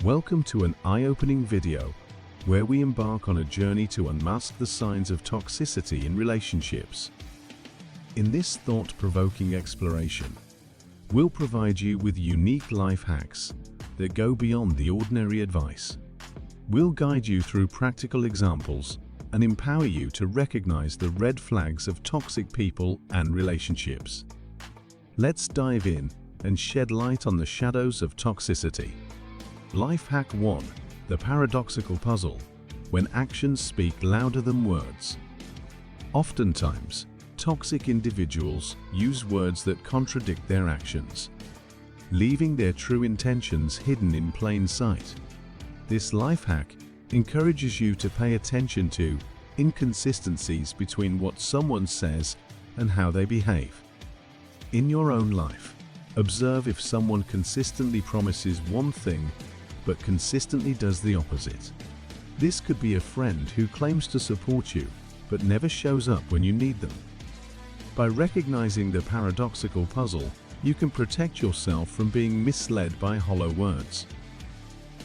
Welcome to an eye-opening video where we embark on a journey to unmask the signs of toxicity in relationships. In this thought-provoking exploration, we'll provide you with unique life hacks that go beyond the ordinary advice. We'll guide you through practical examples and empower you to recognize the red flags of toxic people and relationships. Let's dive in and shed light on the shadows of toxicity. Life hack 1: the paradoxical puzzle, when actions speak louder than words. Oftentimes, toxic individuals use words that contradict their actions, leaving their true intentions hidden in plain sight. This life hack encourages you to pay attention to inconsistencies between what someone says and how they behave. In your own life, observe if someone consistently promises one thing but consistently does the opposite. This could be a friend who claims to support you but never shows up when you need them. By recognizing the paradoxical puzzle, you can protect yourself from being misled by hollow words.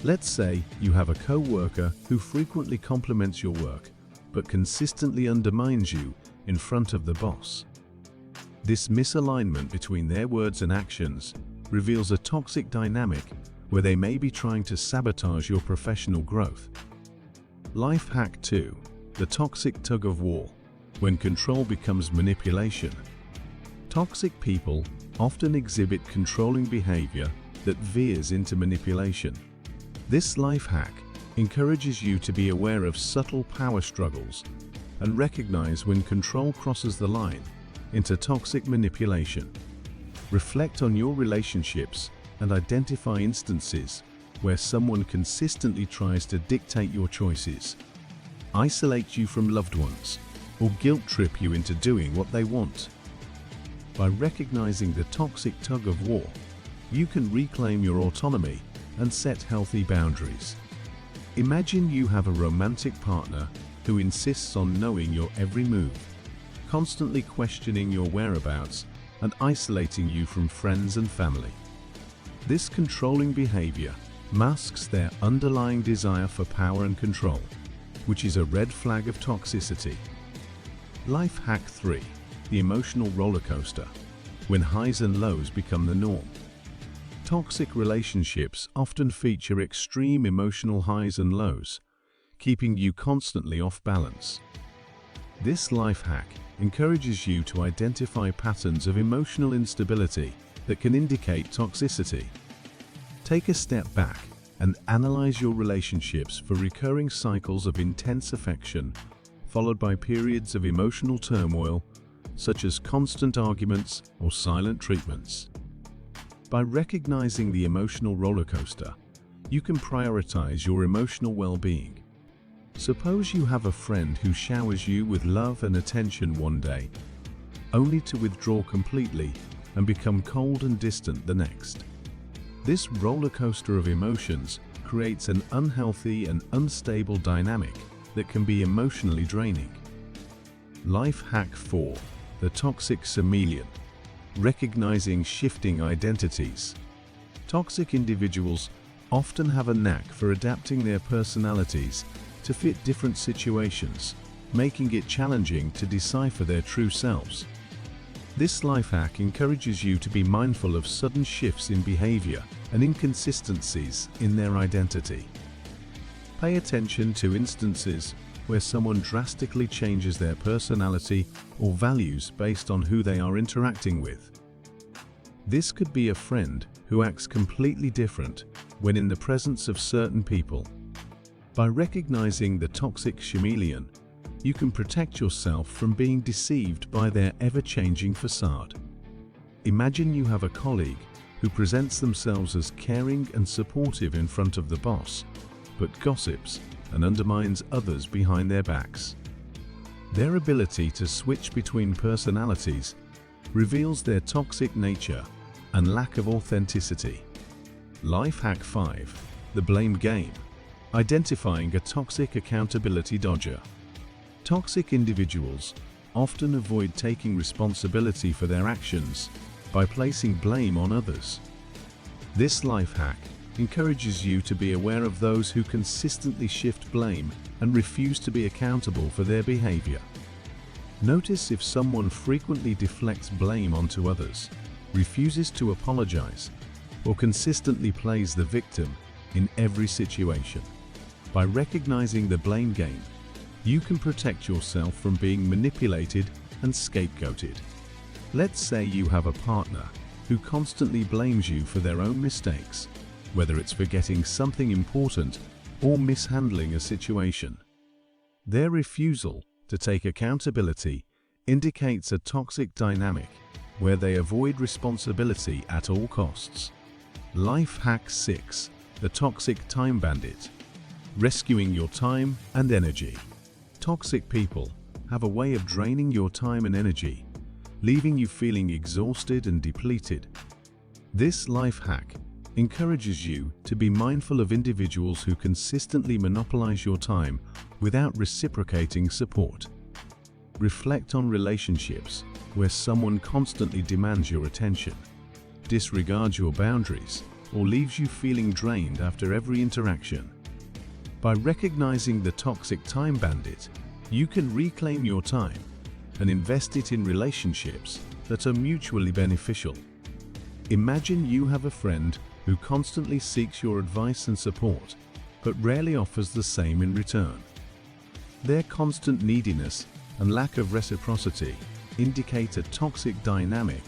Let's say you have a co-worker who frequently compliments your work but consistently undermines you in front of the boss. This misalignment between their words and actions reveals a toxic dynamic where they may be trying to sabotage your professional growth. Life hack 2: the toxic tug-of-war, when control becomes manipulation. Toxic people often exhibit controlling behavior that veers into manipulation. This life hack encourages you to be aware of subtle power struggles and recognize when control crosses the line into toxic manipulation. Reflect on your relationships and identify instances where someone consistently tries to dictate your choices, isolate you from loved ones, or guilt trip you into doing what they want. By recognizing the toxic tug-of-war, you can reclaim your autonomy and set healthy boundaries. Imagine you have a romantic partner who insists on knowing your every move, constantly questioning your whereabouts and isolating you from friends and family. This controlling behavior masks their underlying desire for power and control, which is a red flag of toxicity. Life hack 3: the emotional roller coaster, when highs and lows become the norm. Toxic relationships often feature extreme emotional highs and lows, keeping you constantly off balance. This life hack encourages you to identify patterns of emotional instability that can indicate toxicity. Take a step back and analyze your relationships for recurring cycles of intense affection, followed by periods of emotional turmoil, such as constant arguments or silent treatments. By recognizing the emotional roller coaster, you can prioritize your emotional well-being. Suppose you have a friend who showers you with love and attention one day, only to withdraw completely and become cold and distant the next. This roller coaster of emotions creates an unhealthy and unstable dynamic that can be emotionally draining. Life hack 4: the toxic chameleon, recognizing shifting identities. Toxic individuals often have a knack for adapting their personalities to fit different situations, making it challenging to decipher their true selves. This life hack encourages you to be mindful of sudden shifts in behavior and inconsistencies in their identity. Pay attention to instances where someone drastically changes their personality or values based on who they are interacting with. This could be a friend who acts completely different when in the presence of certain people. By recognizing the toxic chameleon, you can protect yourself from being deceived by their ever-changing facade. Imagine you have a colleague who presents themselves as caring and supportive in front of the boss, but gossips and undermines others behind their backs. Their ability to switch between personalities reveals their toxic nature and lack of authenticity. Life hack 5: the blame game, identifying a toxic accountability dodger. Toxic individuals often avoid taking responsibility for their actions by placing blame on others. This life hack encourages you to be aware of those who consistently shift blame and refuse to be accountable for their behavior. Notice if someone frequently deflects blame onto others, refuses to apologize, or consistently plays the victim in every situation. By recognizing the blame game, you can protect yourself from being manipulated and scapegoated. Let's say you have a partner who constantly blames you for their own mistakes, whether it's forgetting something important or mishandling a situation. Their refusal to take accountability indicates a toxic dynamic where they avoid responsibility at all costs. Life Hack 6: The Toxic Time Bandit. Rescuing your time and energy. Toxic people have a way of draining your time and energy, leaving you feeling exhausted and depleted. This life hack encourages you to be mindful of individuals who consistently monopolize your time without reciprocating support. Reflect on relationships where someone constantly demands your attention, disregards your boundaries, or leaves you feeling drained after every interaction. By recognizing the toxic time bandit, you can reclaim your time and invest it in relationships that are mutually beneficial. Imagine you have a friend who constantly seeks your advice and support, but rarely offers the same in return. Their constant neediness and lack of reciprocity indicate a toxic dynamic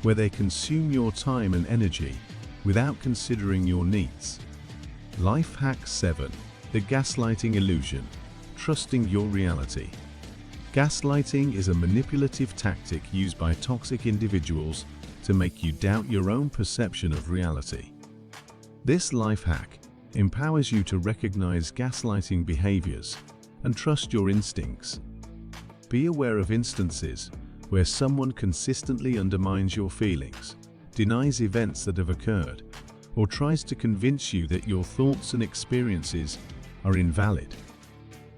where they consume your time and energy without considering your needs. Life Hack 7: The Gaslighting Illusion. Trusting your reality. Gaslighting is a manipulative tactic used by toxic individuals to make you doubt your own perception of reality. This life hack empowers you to recognize gaslighting behaviors and trust your instincts. Be aware of instances where someone consistently undermines your feelings, denies events that have occurred, or tries to convince you that your thoughts and experiences are invalid.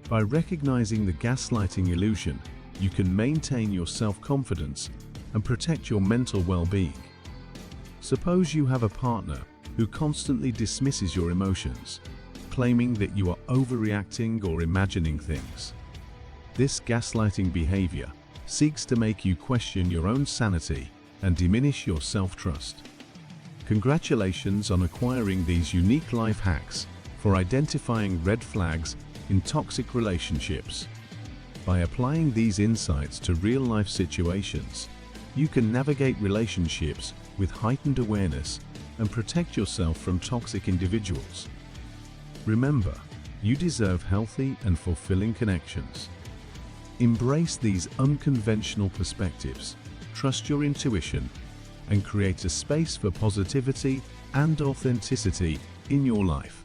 By recognizing the gaslighting illusion, you can maintain your self-confidence and protect your mental well-being. Suppose you have a partner who constantly dismisses your emotions, claiming that you are overreacting or imagining things. This gaslighting behavior seeks to make you question your own sanity and diminish your self-trust. Congratulations on acquiring these unique life hacks for identifying red flags in toxic relationships. By applying these insights to real-life situations, you can navigate relationships with heightened awareness and protect yourself from toxic individuals. Remember, you deserve healthy and fulfilling connections. Embrace these unconventional perspectives, trust your intuition, and create a space for positivity and authenticity in your life.